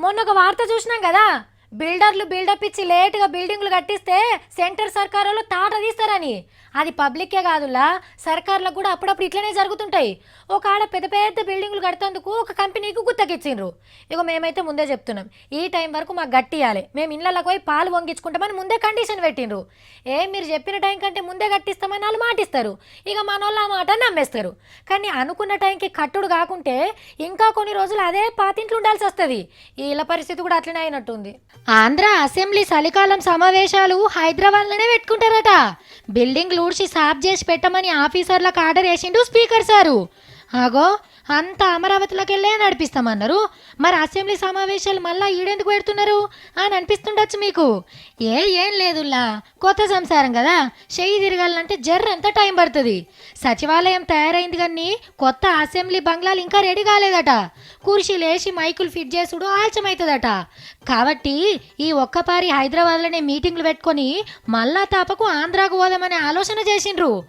మొన్న ఒక వార్త చూసినాం కదా, బిల్డర్లు బిల్డప్ ఇచ్చి లేటుగా బిల్డింగ్లు కట్టిస్తే సెంటర్ సర్కారులు తాట తీస్తారని. అది పబ్లిక్కే కాదులా, సర్కార్లకు కూడా అప్పుడప్పుడు ఇట్లనే జరుగుతుంటాయి. ఒక ఆడ పెద్ద పెద్ద బిల్డింగ్లు కడతందుకు ఒక కంపెనీకి గుత్తకిచ్చిండ్రు. ఇక మేమైతే ముందే చెప్తున్నాం, ఈ టైం వరకు మాకు గట్టియాలి, మేము ఇళ్ళకి పోయి పాలు వంగించుకుంటామని ముందే కండిషన్ పెట్టిండ్రు. మీరు చెప్పిన టైం కంటే ముందే కట్టిస్తామని వాళ్ళు మాటిస్తారు. ఇక మన వాళ్ళు ఆ మాట నమ్మేస్తారు. కానీ అనుకున్న టైంకి కట్టుడు కాకుంటే ఇంకా కొన్ని రోజులు అదే పాతింట్లు ఉండాల్సి వస్తుంది. వీళ్ళ పరిస్థితి కూడా అట్లనే అయినట్టుంది. ఆంధ్ర అసెంబ్లీ చలికాలం సమావేశాలు హైదరాబాద్లోనే పెట్టుకుంటారట. బిల్డింగ్ లూడ్చి సాఫ్ చేసి పెట్టమని ఆఫీసర్లకు ఆర్డర్ వేసిండు స్పీకర్ సారు. ఆగో, అంత అమరావతిలోకి వెళ్ళే నడిపిస్తామన్నారు. మరి అసెంబ్లీ సమావేశాలు మళ్ళీ ఈడెందుకు పెడుతున్నారు అని అనిపిస్తుండొచ్చు మీకు. ఏం లేదులా, కొత్త సంసారం కదా, చెయ్యి తిరగాలంటే జర్రంత టైం పడుతుంది. సచివాలయం తయారైంది కానీ కొత్త అసెంబ్లీ బంగ్లాలు ఇంకా రెడీ కాలేదట. కుర్చీలు వేసి మైకులు ఫిట్ చేసుడు ఆలస్యమవుతుందట. కాబట్టి ఈ ఒక్కపారి హైదరాబాద్లోనే మీటింగ్లు పెట్టుకొని మళ్ళా తాపకు ఆంధ్రాకు పోదామనే ఆలోచన చేసిండ్రు.